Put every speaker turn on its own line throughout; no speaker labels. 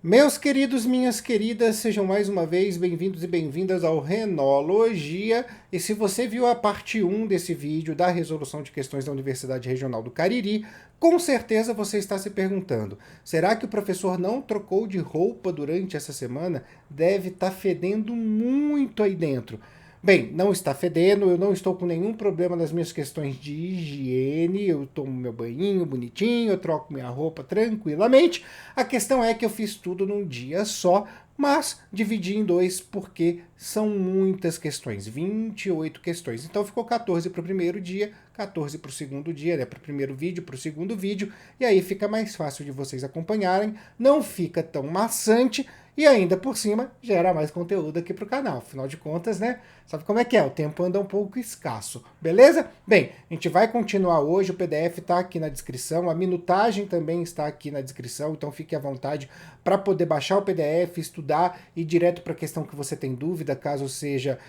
Meus queridos, minhas queridas, sejam mais uma vez bem-vindos e bem-vindas ao Renologia. E se você viu a parte 1 desse vídeo da resolução de questões da Universidade Regional do Cariri, com certeza você está se perguntando, será que o professor não trocou de roupa durante essa semana? Deve estar fedendo muito aí dentro. Bem, não está fedendo, eu não estou com nenhum problema nas minhas questões de higiene, eu tomo meu banhinho bonitinho, eu troco minha roupa tranquilamente. A questão é que eu fiz tudo num dia só, mas dividi em dois porque são muitas questões, 28 questões. Então ficou 14 para o primeiro dia, 14 para o segundo dia, né? Para o primeiro vídeo, para o segundo vídeo, e aí fica mais fácil de vocês acompanharem, não fica tão maçante, e ainda por cima, gera mais conteúdo aqui para o canal. Afinal de contas, né? Sabe como é que é? O tempo anda um pouco escasso. Beleza? Bem, a gente vai continuar hoje. O PDF está aqui na descrição. A minutagem também está aqui na descrição. Então fique à vontade para poder baixar o PDF, estudar e ir direto para a questão que você tem dúvida, caso seja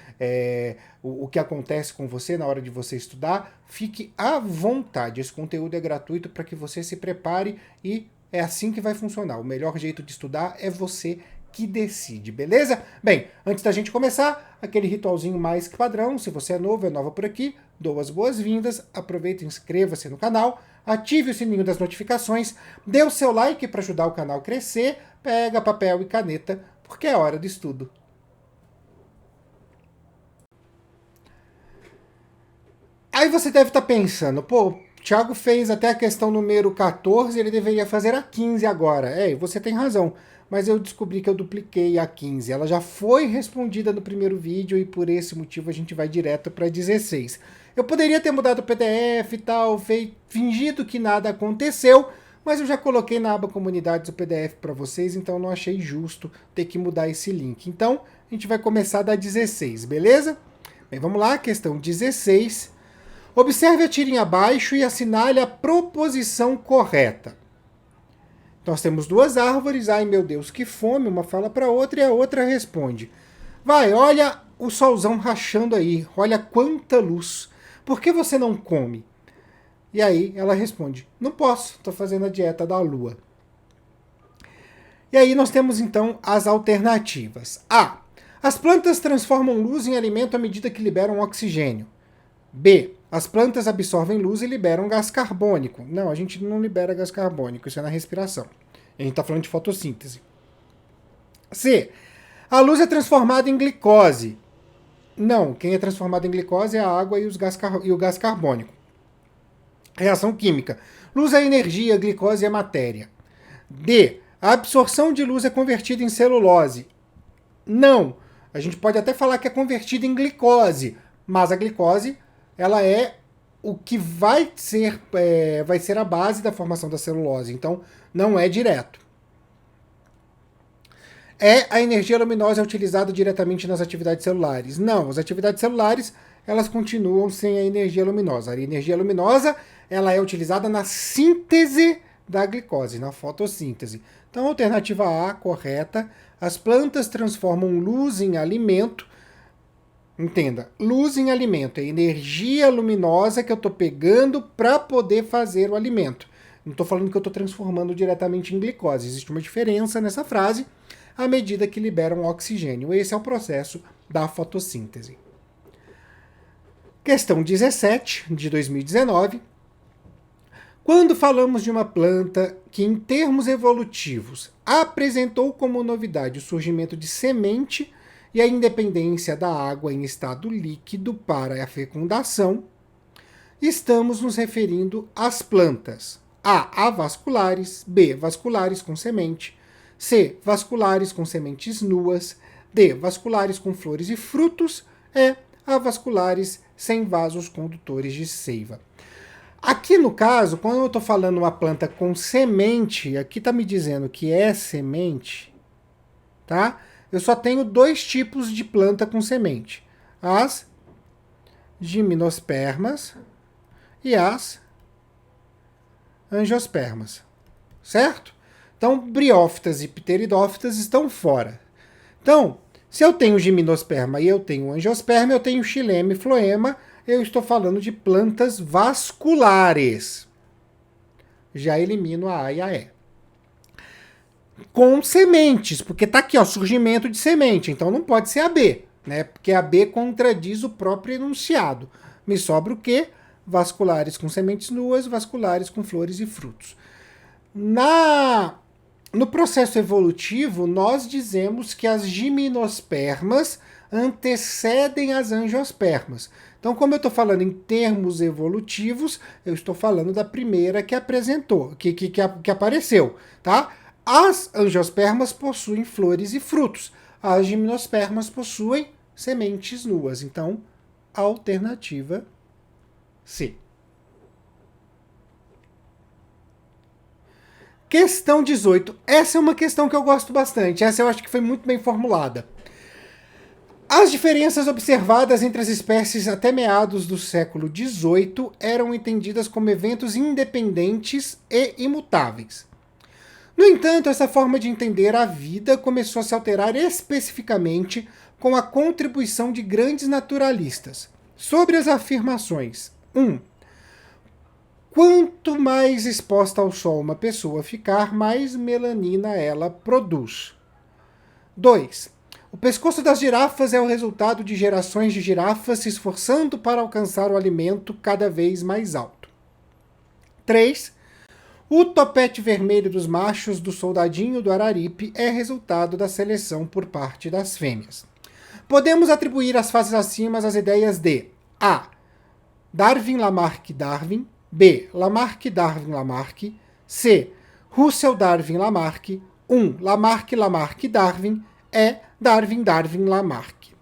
o que acontece com você na hora de você estudar. Fique à vontade. Esse conteúdo é gratuito para que você se prepare e é assim que vai funcionar. O melhor jeito de estudar é você que decide, beleza? Bem, antes da gente começar, aquele ritualzinho mais que padrão. Se você é novo, é nova por aqui, dou as boas-vindas, aproveita e inscreva-se no canal, ative o sininho das notificações, dê o seu like para ajudar o canal a crescer, pega papel e caneta, porque é hora do estudo. Aí você deve estar pensando, pô, o Thiago fez até a questão número 14, ele deveria fazer a 15 agora. E você tem razão, mas eu descobri que eu dupliquei a 15. Ela já foi respondida no primeiro vídeo e por esse motivo a gente vai direto para 16. Eu poderia ter mudado o PDF e tal, fingido que nada aconteceu, mas eu já coloquei na aba comunidades o PDF para vocês, então não achei justo ter que mudar esse link. Então, a gente vai começar da 16, beleza? Bem, vamos lá, questão 16. Observe a tirinha abaixo e assinale a proposição correta. Nós temos duas árvores, ai meu Deus, que fome, uma fala para outra e a outra responde. Vai, olha o solzão rachando aí, olha quanta luz, por que você não come? E aí ela responde, não posso, estou fazendo a dieta da lua. E aí nós temos então as alternativas. A. As plantas transformam luz em alimento à medida que liberam oxigênio. B. As plantas absorvem luz e liberam gás carbônico. Não, a gente não libera gás carbônico, isso é na respiração. A gente está falando de fotossíntese. C. A luz é transformada em glicose. Não, quem é transformado em glicose é a água e o gás carbônico. Reação química. Luz é energia, glicose é matéria. D. A absorção de luz é convertida em celulose. Não, a gente pode até falar que é convertida em glicose, mas a glicose ela é o que vai ser a base da formação da celulose, então não é direto. A energia luminosa é utilizada diretamente nas atividades celulares? Não, as atividades celulares elas continuam sem a energia luminosa. A energia luminosa ela é utilizada na síntese da glicose, na fotossíntese. Então, alternativa A, correta. As plantas transformam luz em alimento. Entenda, luz em alimento é energia luminosa que eu estou pegando para poder fazer o alimento. Não estou falando que eu estou transformando diretamente em glicose. Existe uma diferença nessa frase à medida que liberam oxigênio. Esse é o processo da fotossíntese. Questão 17, de 2019. Quando falamos de uma planta que, em termos evolutivos, apresentou como novidade o surgimento de semente e a independência da água em estado líquido para a fecundação, estamos nos referindo às plantas A. Avasculares, B. Vasculares com semente, C. Vasculares com sementes nuas, D. Vasculares com flores e frutos, E. Avasculares sem vasos condutores de seiva. Aqui no caso, quando eu estou falando uma planta com semente, aqui está me dizendo que é semente, tá? Eu só tenho dois tipos de planta com semente. As gimnospermas e as angiospermas, certo? Então, briófitas e pteridófitas estão fora. Então, se eu tenho gimnosperma e eu tenho angiosperma, eu tenho xilema e floema, eu estou falando de plantas vasculares. Já elimino a A e a E. com sementes, porque tá aqui, ó, surgimento de semente, então não pode ser AB, né? Porque AB contradiz o próprio enunciado. Me sobra o quê? Vasculares com sementes nuas, vasculares com flores e frutos. No processo evolutivo, nós dizemos que as gimnospermas antecedem as angiospermas. Então, como eu estou falando em termos evolutivos, eu estou falando da primeira que apresentou, que apareceu, tá? As angiospermas possuem flores e frutos. As gimnospermas possuem sementes nuas. Então, alternativa C. Questão 18. Essa é uma questão que eu gosto bastante. Essa eu acho que foi muito bem formulada. As diferenças observadas entre as espécies até meados do século XVIII eram entendidas como eventos independentes e imutáveis. No entanto, essa forma de entender a vida começou a se alterar especificamente com a contribuição de grandes naturalistas. Sobre as afirmações: 1. Quanto mais exposta ao sol uma pessoa ficar, mais melanina ela produz. 2. O pescoço das girafas é o resultado de gerações de girafas se esforçando para alcançar o alimento cada vez mais alto. 3. O topete vermelho dos machos do soldadinho do Araripe é resultado da seleção por parte das fêmeas. Podemos atribuir as fases acima às ideias de A. Darwin-Lamarck-Darwin, B. Lamarck-Darwin-Lamarck, C. Russell-Darwin-Lamarck, 1. Lamarck-Lamarck-Darwin, E. Darwin-Darwin-Lamarck.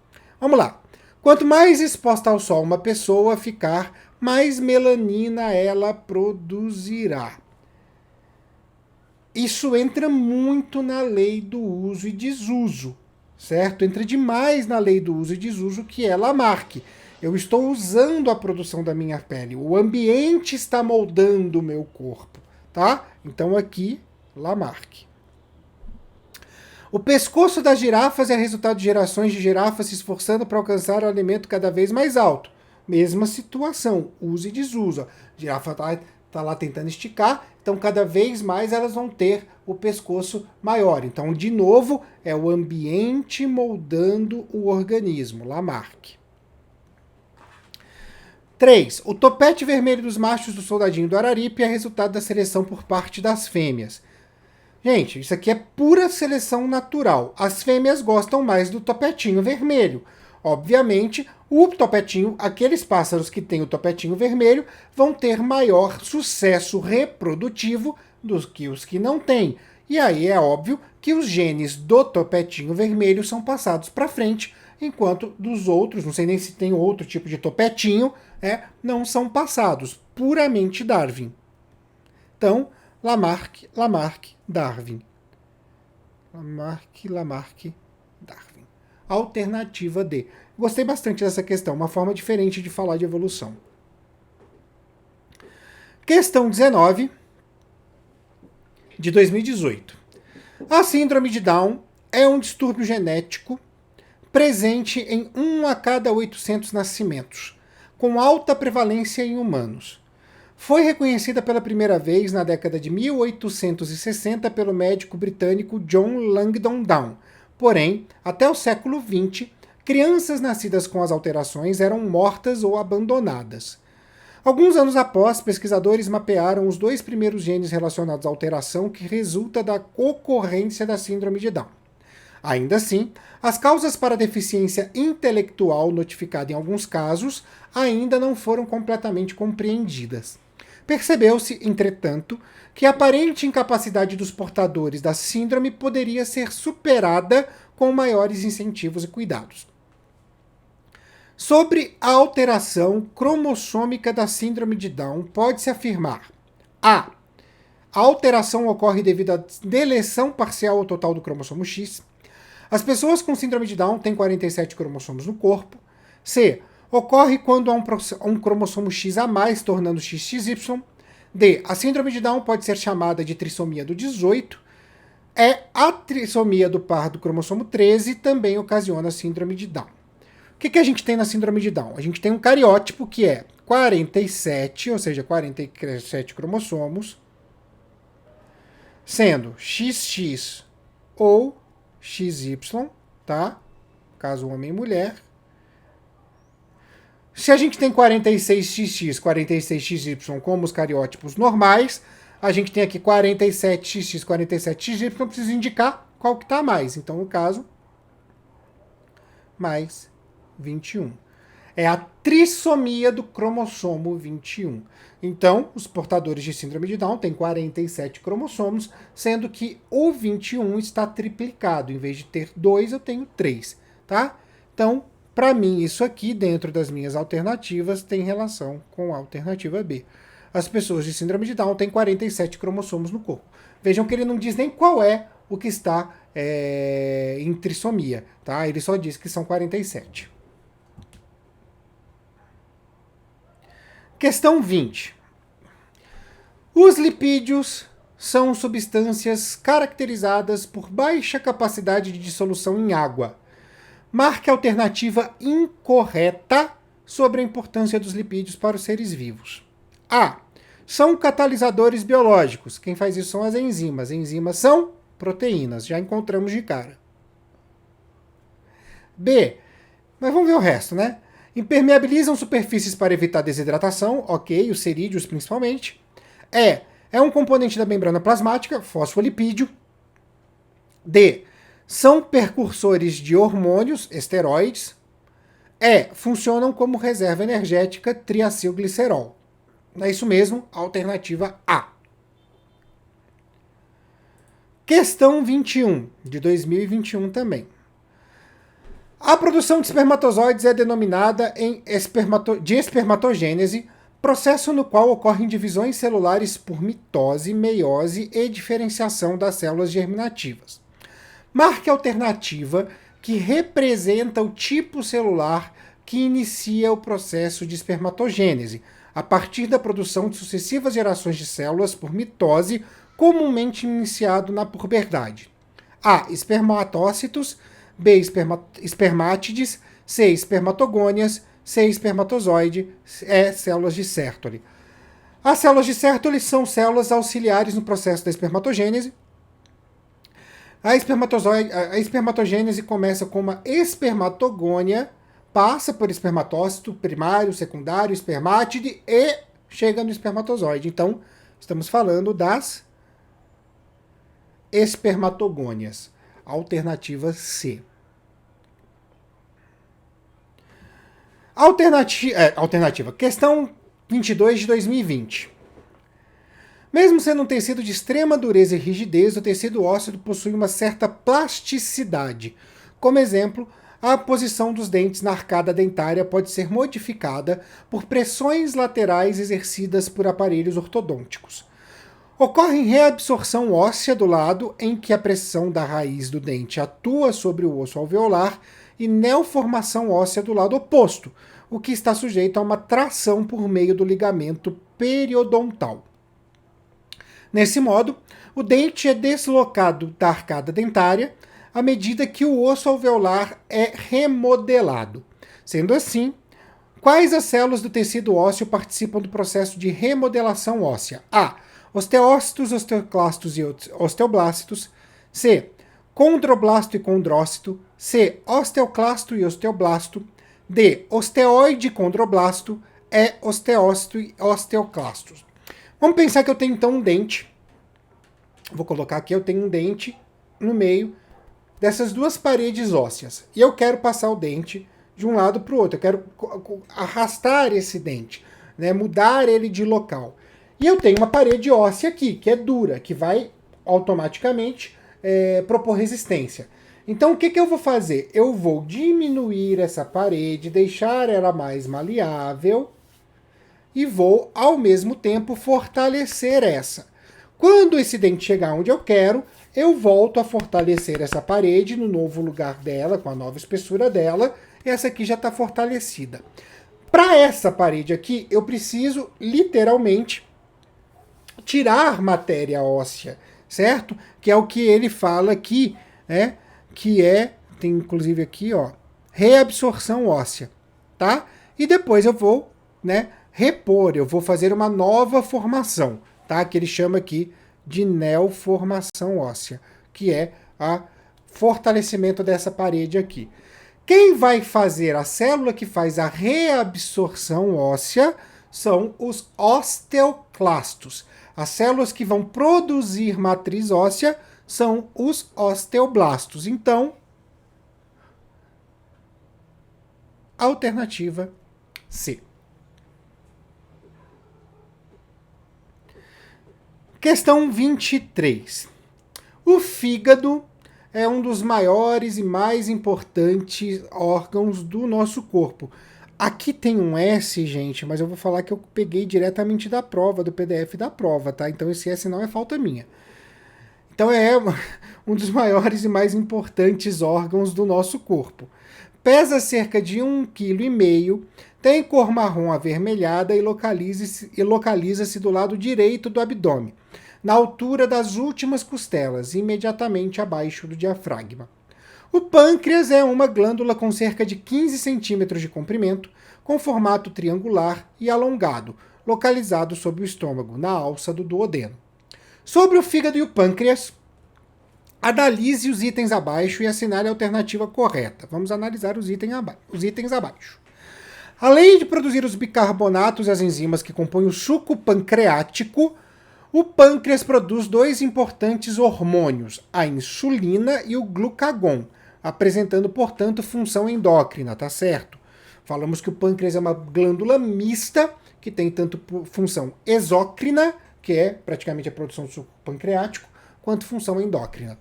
Vamos lá. Quanto mais exposta ao sol uma pessoa ficar, mais melanina ela produzirá. Isso entra muito na lei do uso e desuso, certo? Entra demais na lei do uso e desuso, que é Lamarck. Eu estou usando a produção da minha pele. O ambiente está moldando o meu corpo, tá? Então aqui, Lamarck. O pescoço das girafas é resultado de gerações de girafas se esforçando para alcançar o alimento cada vez mais alto. Mesma situação, uso e desuso. A girafa está lá tentando esticar, então cada vez mais elas vão ter o pescoço maior. Então, de novo, é o ambiente moldando o organismo, Lamarck. 3. O topete vermelho dos machos do soldadinho do Araripe é resultado da seleção por parte das fêmeas. Gente, isso aqui é pura seleção natural. As fêmeas gostam mais do topetinho vermelho. Obviamente, o topetinho, aqueles pássaros que têm o topetinho vermelho, vão ter maior sucesso reprodutivo do que os que não têm. E aí é óbvio que os genes do topetinho vermelho são passados para frente, enquanto dos outros, não sei nem se tem outro tipo de topetinho, não são passados. Puramente Darwin. Então, Lamarck, Darwin. Lamarck, Darwin. Alternativa D. Gostei bastante dessa questão, uma forma diferente de falar de evolução. Questão 19, de 2018. A síndrome de Down é um distúrbio genético presente em 1 a cada 800 nascimentos, com alta prevalência em humanos. Foi reconhecida pela primeira vez na década de 1860 pelo médico britânico John Langdon Down. Porém, até o século XX, crianças nascidas com as alterações eram mortas ou abandonadas. Alguns anos após, pesquisadores mapearam os 2 primeiros genes relacionados à alteração que resulta da ocorrência da síndrome de Down. Ainda assim, as causas para a deficiência intelectual notificada em alguns casos ainda não foram completamente compreendidas. Percebeu-se, entretanto, que a aparente incapacidade dos portadores da síndrome poderia ser superada com maiores incentivos e cuidados. Sobre a alteração cromossômica da síndrome de Down, pode-se afirmar: A. A alteração ocorre devido à deleção parcial ou total do cromossomo X. As pessoas com síndrome de Down têm 47 cromossomos no corpo. C. Ocorre quando há um cromossomo X a mais, tornando XXY. D. A síndrome de Down pode ser chamada de trissomia do 18. E. A trissomia do par do cromossomo 13 também ocasiona a síndrome de Down. O que a gente tem na síndrome de Down? A gente tem um cariótipo que é 47, ou seja, 47 cromossomos, sendo XX ou XY, tá? Caso homem e mulher. Se a gente tem 46XX, 46XY como os cariótipos normais, a gente tem aqui 47XX, 47XY, então preciso indicar qual que está mais. Então, no caso, mais 21. É a trissomia do cromossomo 21. Então, os portadores de síndrome de Down têm 47 cromossomos, sendo que o 21 está triplicado. Em vez de ter 2, eu tenho 3, tá? Então, para mim, isso aqui, dentro das minhas alternativas, tem relação com a alternativa B. As pessoas de síndrome de Down têm 47 cromossomos no corpo. Vejam que ele não diz nem qual é o que está em trissomia, tá? Ele só diz que são 47. Questão 20. Os lipídios são substâncias caracterizadas por baixa capacidade de dissolução em água. Marque a alternativa incorreta sobre a importância dos lipídios para os seres vivos. A. São catalisadores biológicos. Quem faz isso são as enzimas. Enzimas são proteínas. Já encontramos de cara. B. Mas vamos ver o resto, né? Impermeabilizam superfícies para evitar desidratação. Ok, os cerídeos principalmente. É um componente da membrana plasmática, fosfolipídio. D. São precursores de hormônios, esteroides. Funcionam como reserva energética, triacilglicerol. É isso mesmo, alternativa A. Questão 21, de 2021 também. A produção de espermatozoides é denominada de espermatogênese, processo no qual ocorrem divisões celulares por mitose, meiose e diferenciação das células germinativas. Marque a alternativa que representa o tipo celular que inicia o processo de espermatogênese, a partir da produção de sucessivas gerações de células por mitose, comumente iniciado na puberdade. A. Espermatócitos. B. Espermátides. C. Espermatogônias. C. Espermatozoide. E. Células de Sertoli. As células de Sertoli são células auxiliares no processo da espermatogênese. A espermatogênese começa com uma espermatogônia, passa por espermatócito primário, secundário, espermátide e chega no espermatozoide. Então, estamos falando das espermatogônias. Alternativa C. Alternativa. Questão 22 de 2020. Mesmo sendo um tecido de extrema dureza e rigidez, o tecido ósseo possui uma certa plasticidade. Como exemplo, a posição dos dentes na arcada dentária pode ser modificada por pressões laterais exercidas por aparelhos ortodônticos. Ocorre reabsorção óssea do lado em que a pressão da raiz do dente atua sobre o osso alveolar e neoformação óssea do lado oposto, o que está sujeito a uma tração por meio do ligamento periodontal. Nesse modo, o dente é deslocado da arcada dentária à medida que o osso alveolar é remodelado. Sendo assim, quais as células do tecido ósseo participam do processo de remodelação óssea? A. Osteócitos, osteoclastos e osteoblastos. C. Condroblasto e condrócito. C. Osteoclasto e osteoblasto. D. Osteoide e condroblasto. E. Osteócito e osteoclastos. Vamos pensar que eu tenho então um dente. Vou colocar aqui, eu tenho um dente no meio dessas duas paredes ósseas. E eu quero passar o dente de um lado para o outro. Eu quero arrastar esse dente, né, mudar ele de local. E eu tenho uma parede óssea aqui, que é dura, que vai automaticamente propor resistência. Então o que eu vou fazer? Eu vou diminuir essa parede, deixar ela mais maleável e vou, ao mesmo tempo, fortalecer essa. Quando esse dente chegar onde eu quero, eu volto a fortalecer essa parede no novo lugar dela, com a nova espessura dela, e essa aqui já está fortalecida. Para essa parede aqui, eu preciso, literalmente, tirar matéria óssea, certo? Que é o que ele fala aqui, né? Que tem inclusive aqui, ó, reabsorção óssea, tá? E depois eu vou, né, repor, eu vou fazer uma nova formação, tá? Que ele chama aqui de neoformação óssea, que é Tá? Fortalecimento dessa parede aqui. Quem vai fazer a célula que faz a reabsorção óssea são os osteoclastos. As células que vão produzir matriz óssea são os osteoblastos. Então, alternativa C. Questão 23. O fígado é um dos maiores e mais importantes órgãos do nosso corpo. Aqui tem um S, gente, mas eu vou falar que eu peguei diretamente da prova, do PDF da prova, tá? Então esse S não é falta minha. Então é um dos maiores e mais importantes órgãos do nosso corpo. Pesa cerca de 1,5 kg, tem cor marrom avermelhada e localiza-se do lado direito do abdômen, na altura das últimas costelas, imediatamente abaixo do diafragma. O pâncreas é uma glândula com cerca de 15 centímetros de comprimento, com formato triangular e alongado, localizado sob o estômago, na alça do duodeno. Sobre o fígado e o pâncreas, analise os itens abaixo e assinale a alternativa correta. Vamos analisar os itens abaixo. Além de produzir os bicarbonatos e as enzimas que compõem o suco pancreático, o pâncreas produz dois importantes hormônios, a insulina e o glucagon, apresentando, portanto, função endócrina, tá certo? Falamos que o pâncreas é uma glândula mista, que tem tanto função exócrina, que é praticamente a produção do suco pancreático, quanto função endócrina,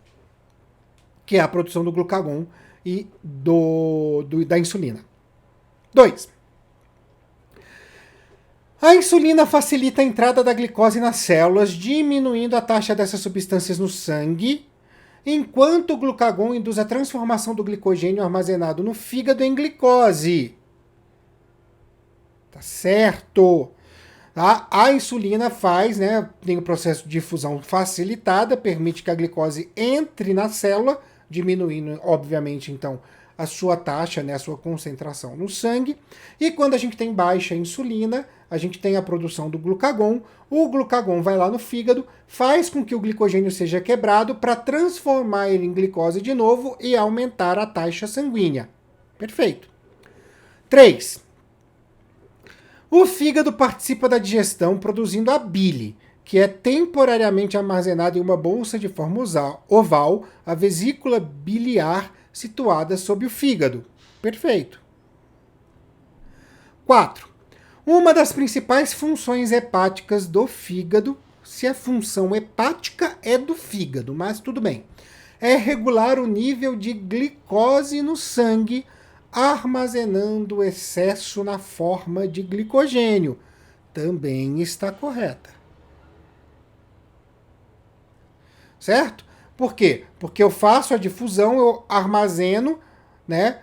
que é a produção do glucagon e da insulina. 2. A insulina facilita a entrada da glicose nas células, diminuindo a taxa dessas substâncias no sangue, enquanto o glucagon induz a transformação do glicogênio armazenado no fígado em glicose. Tá certo? A insulina tem o processo de difusão facilitada, permite que a glicose entre na célula, diminuindo, obviamente, então, a sua taxa, a sua concentração no sangue. E quando a gente tem baixa insulina, a gente tem a produção do glucagon. O glucagon vai lá no fígado, faz com que o glicogênio seja quebrado para transformar ele em glicose de novo e aumentar a taxa sanguínea. Perfeito. 3. O fígado participa da digestão produzindo a bile, que é temporariamente armazenada em uma bolsa de forma oval, a vesícula biliar situada sob o fígado. Perfeito. 4. Uma das principais funções hepáticas do fígado, se a função hepática é do fígado, mas tudo bem, é regular o nível de glicose no sangue, armazenando o excesso na forma de glicogênio. Também está correta. Certo? Por quê? Porque eu faço a difusão, eu armazeno,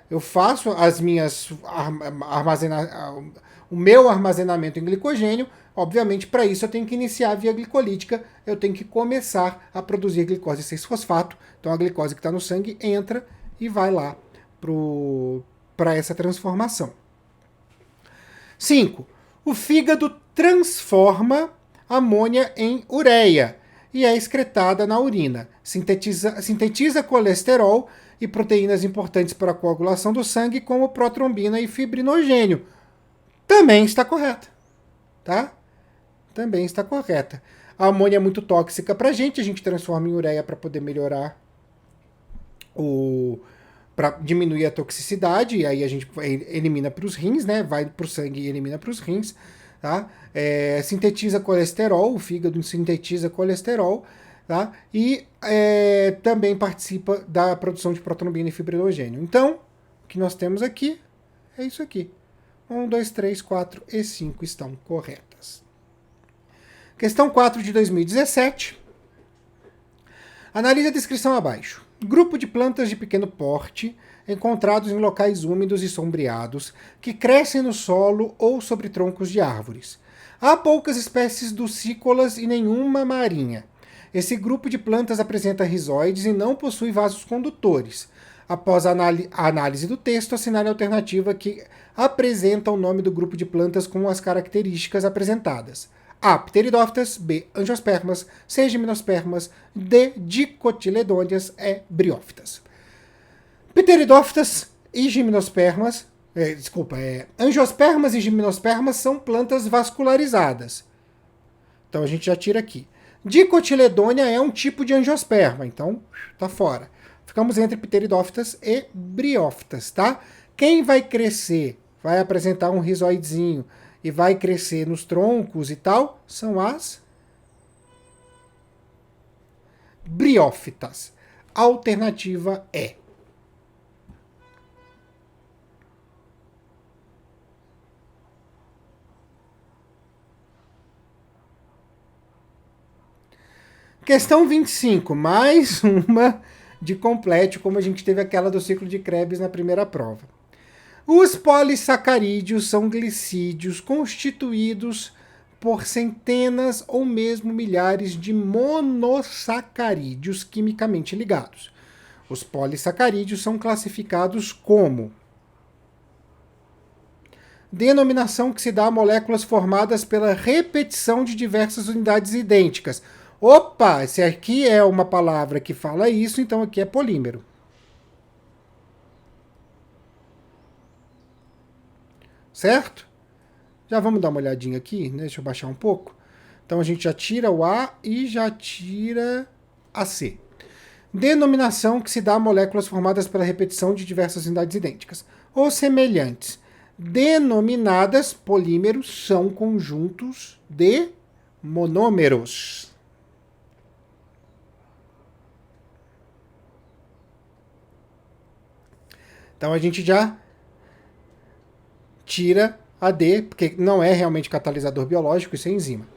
eu faço as minhas o meu armazenamento em glicogênio. Obviamente, para isso eu tenho que iniciar a via glicolítica, eu tenho que começar a produzir glicose 6-fosfato. Então a glicose que está no sangue entra e vai lá para essa transformação. 5. O fígado transforma amônia em ureia e é excretada na urina. Sintetiza colesterol e proteínas importantes para a coagulação do sangue, como protrombina e fibrinogênio. Também está correta. Tá? Também está correta. A amônia é muito tóxica para a gente transforma em ureia para poder melhorar para diminuir a toxicidade, e aí a gente elimina para os rins, vai para o sangue e elimina para os rins. Tá? Sintetiza colesterol, o fígado sintetiza colesterol, tá? E também participa da produção de protrombina e fibrinogênio. Então, o que nós temos aqui é isso aqui. 1, 2, 3, 4 e 5 estão corretas. Questão 4 de 2017. Analise a descrição abaixo. Grupo de plantas de pequeno porte, encontrados em locais úmidos e sombreados, que crescem no solo ou sobre troncos de árvores. Há poucas espécies ducícolas e nenhuma marinha. Esse grupo de plantas apresenta rizóides e não possui vasos condutores. Após a análise do texto, assinale a alternativa que apresenta o nome do grupo de plantas com as características apresentadas. A. Pteridófitas. B. Angiospermas. C. Gimnospermas. D. Dicotiledôneas. E. Briófitas. Pteridófitas e gimnospermas, angiospermas e gimnospermas são plantas vascularizadas. Então a gente já tira aqui. Dicotiledônia é um tipo de angiosperma, então tá fora. Ficamos entre pteridófitas e briófitas, tá? Quem vai crescer, vai apresentar um rizoidezinho e vai crescer nos troncos e tal, são as briófitas. Alternativa é. Questão 25, mais uma de complete, como a gente teve aquela do ciclo de Krebs na primeira prova. Os polissacarídeos são glicídios constituídos por centenas ou mesmo milhares de monossacarídeos quimicamente ligados. Os polissacarídeos são classificados como denominação que se dá a moléculas formadas pela repetição de diversas unidades idênticas. Opa, se aqui é uma palavra que fala isso, então aqui é polímero. Certo? Já vamos dar uma olhadinha aqui, né? Deixa eu baixar um pouco. Então a gente já tira o A e já tira a C. Denominação que se dá a moléculas formadas pela repetição de diversas unidades idênticas ou semelhantes. Denominadas polímeros são conjuntos de monômeros. Então a gente já tira a D, porque não é realmente catalisador biológico, isso é enzima.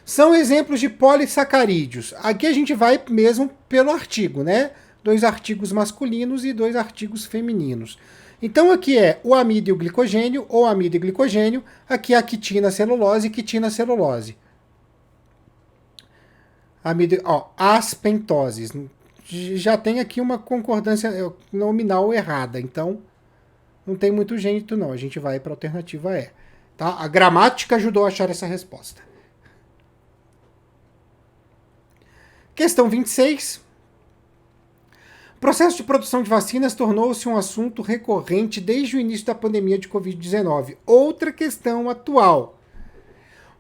São exemplos de polissacarídeos. Aqui a gente vai mesmo pelo artigo, né? 2 artigos masculinos e 2 artigos femininos. Então aqui é o amido e o glicogênio, ou amido e glicogênio. Aqui é a quitina celulose e quitina celulose. Amido, as pentoses. Já tem aqui uma concordância nominal errada, então não tem muito jeito não, a gente vai para a alternativa E. Tá? A gramática ajudou a achar essa resposta. Questão 26. O processo de produção de vacinas tornou-se um assunto recorrente desde o início da pandemia de Covid-19. Outra questão atual.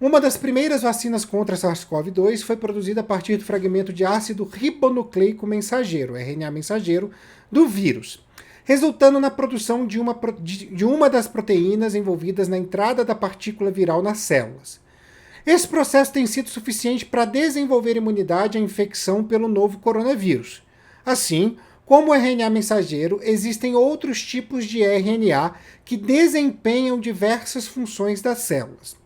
Uma das primeiras vacinas contra SARS-CoV-2 foi produzida a partir do fragmento de ácido ribonucleico mensageiro, RNA mensageiro, do vírus, resultando na produção de uma das proteínas envolvidas na entrada da partícula viral nas células. Esse processo tem sido suficiente para desenvolver imunidade à infecção pelo novo coronavírus. Assim, como o RNA mensageiro, existem outros tipos de RNA que desempenham diversas funções das células.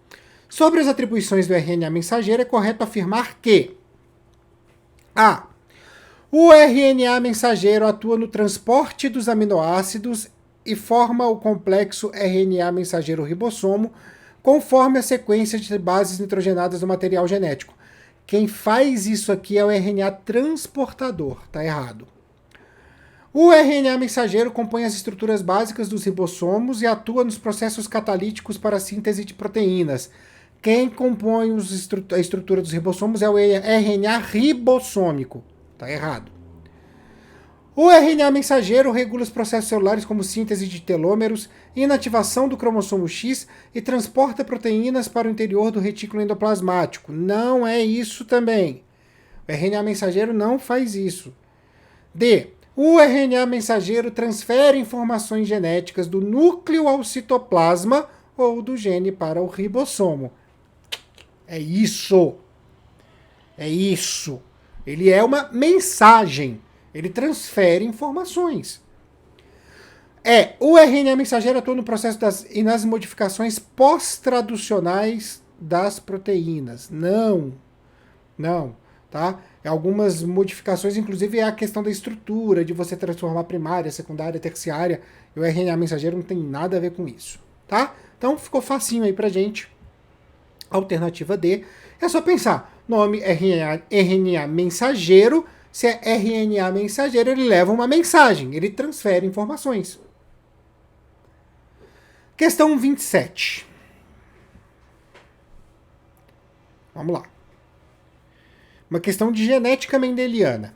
Sobre as atribuições do RNA mensageiro, é correto afirmar que A. O RNA mensageiro atua no transporte dos aminoácidos e forma o complexo RNA mensageiro ribossomo, conforme a sequência de bases nitrogenadas do material genético. Quem faz isso aqui é o RNA transportador, tá errado. O RNA mensageiro compõe as estruturas básicas dos ribossomos e atua nos processos catalíticos para a síntese de proteínas. Quem compõe a estrutura dos ribossomos é o RNA ribossômico. Tá errado. O RNA mensageiro regula os processos celulares como síntese de telômeros, inativação do cromossomo X e transporta proteínas para o interior do retículo endoplasmático. Não é isso também. O RNA mensageiro não faz isso. D. O RNA mensageiro transfere informações genéticas do núcleo ao citoplasma ou do gene para o ribossomo. É isso. É isso. Ele é uma mensagem. Ele transfere informações. O RNA mensageiro atua no processo e nas modificações pós-traducionais das proteínas. Não. Tá? Algumas modificações, inclusive, é a questão da estrutura, de você transformar primária, secundária, terciária. E o RNA mensageiro não tem nada a ver com isso. Tá? Então ficou facinho aí pra gente. Alternativa D. É só pensar. Nome RNA mensageiro. Se é RNA mensageiro, ele leva uma mensagem. Ele transfere informações. Questão 27. Vamos lá. Uma questão de genética mendeliana.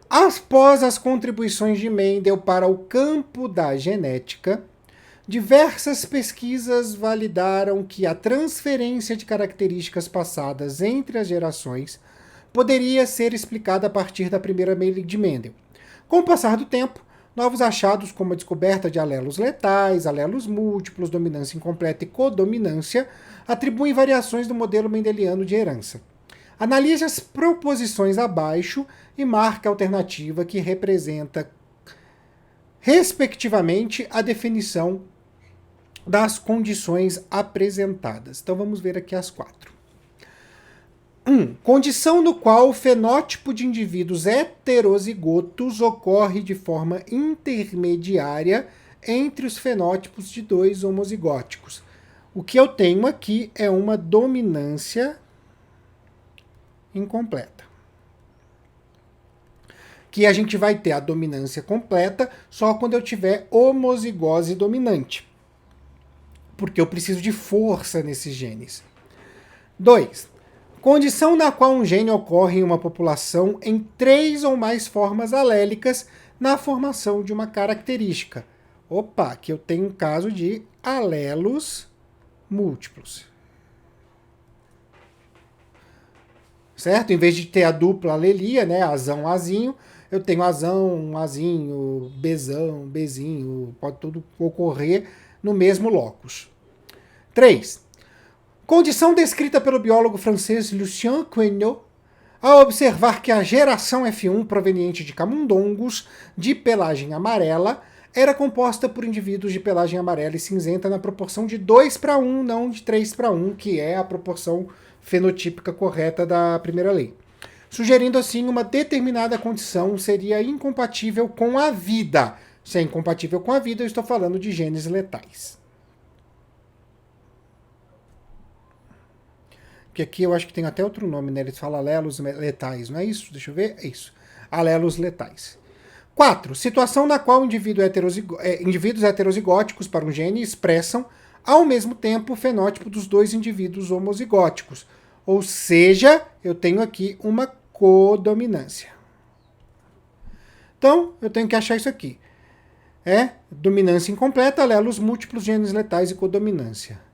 Após as contribuições de Mendel para o campo da genética, diversas pesquisas validaram que a transferência de características passadas entre as gerações poderia ser explicada a partir da primeira lei de Mendel. Com o passar do tempo, novos achados como a descoberta de alelos letais, alelos múltiplos, dominância incompleta e codominância atribuem variações do modelo mendeliano de herança. Analise as proposições abaixo e marque a alternativa que representa, respectivamente, a definição das condições apresentadas. Então vamos ver aqui as 4. 1. Condição no qual o fenótipo de indivíduos heterozigotos ocorre de forma intermediária entre os fenótipos de 2 homozigóticos. O que eu tenho aqui é uma dominância incompleta. Que a gente vai ter a dominância completa só quando eu tiver homozigose dominante. Porque eu preciso de força nesses genes. 2. Condição na qual um gene ocorre em uma população em 3 ou mais formas alélicas na formação de uma característica. Opa, aqui eu tenho um caso de alelos múltiplos. Certo? Em vez de ter a dupla alelia, né, azão, azinho, eu tenho azão, azinho, bezão, bezinho, pode tudo ocorrer no mesmo locus. 3. Condição descrita pelo biólogo francês Lucien Cuegnot ao observar que a geração F1 proveniente de camundongos de pelagem amarela era composta por indivíduos de pelagem amarela e cinzenta na proporção de 2:1, não de 3:1, que é a proporção fenotípica correta da primeira lei. Sugerindo assim uma determinada condição seria incompatível com a vida. Se é incompatível com a vida, eu estou falando de genes letais. Que aqui eu acho que tem até outro nome, né? Eles falam alelos letais, não é isso? Deixa eu ver. É isso. Alelos letais. 4. Situação na qual indivíduos heterozigóticos para um gene expressam, ao mesmo tempo, o fenótipo dos 2 indivíduos homozigóticos. Ou seja, eu tenho aqui uma codominância. Então, eu tenho que achar isso aqui. Dominância incompleta, alelos múltiplos, genes letais e codominância.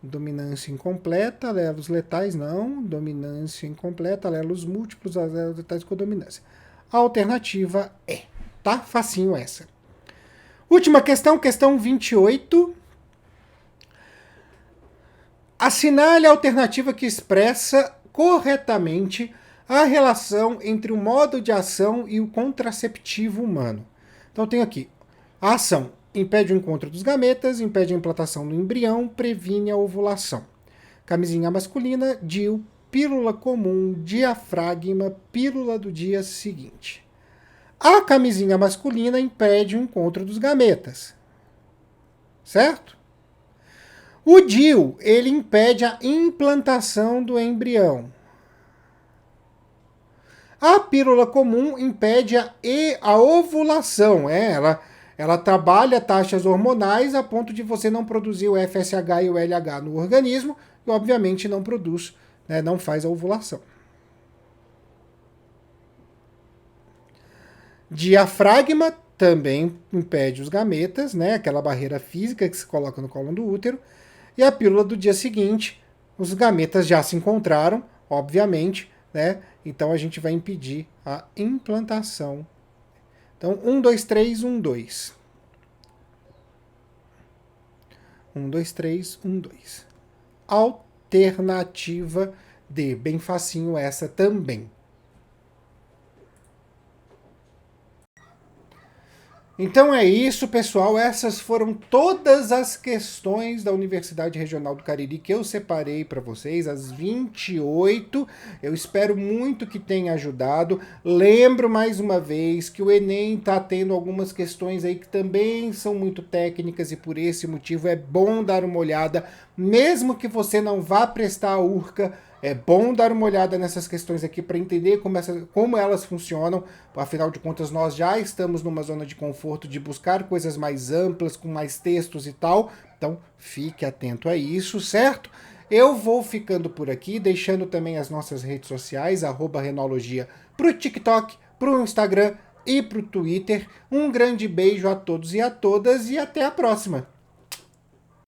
Dominância incompleta, alelos letais não. Dominância incompleta, alelos múltiplos, alelos letais e codominância. A alternativa é. Tá? Facinho essa. Última questão, questão 28. Assinale a alternativa que expressa corretamente a relação entre o modo de ação e o contraceptivo humano. Então, eu tenho aqui a ação impede o encontro dos gametas, impede a implantação do embrião, previne a ovulação. Camisinha masculina, DIU, pílula comum, diafragma, pílula do dia seguinte. A camisinha masculina impede o encontro dos gametas. Certo? O DIU, ele impede a implantação do embrião. A pílula comum impede a ovulação. Ela trabalha taxas hormonais a ponto de você não produzir o FSH e o LH no organismo e, obviamente, não produz, né, não faz a ovulação. Diafragma também impede os gametas, né, aquela barreira física que se coloca no colo do útero. E a pílula do dia seguinte, os gametas já se encontraram, obviamente, né? Então a gente vai impedir a implantação. Então, 1, 2, 3, 1, 2. 1, 2, 3, 1, 2. Alternativa D. Bem facinho essa também. Então é isso, pessoal. Essas foram todas as questões da Universidade Regional do Cariri que eu separei para vocês, as 28. Eu espero muito que tenha ajudado. Lembro mais uma vez que o Enem está tendo algumas questões aí que também são muito técnicas e por esse motivo é bom dar uma olhada, mesmo que você não vá prestar a URCA. É bom dar uma olhada nessas questões aqui para entender como elas funcionam. Afinal de contas, nós já estamos numa zona de conforto de buscar coisas mais amplas, com mais textos e tal. Então, fique atento a isso, certo? Eu vou ficando por aqui, deixando também as nossas redes sociais, @renologia, pro TikTok, pro Instagram e pro Twitter. Um grande beijo a todos e a todas e até a próxima!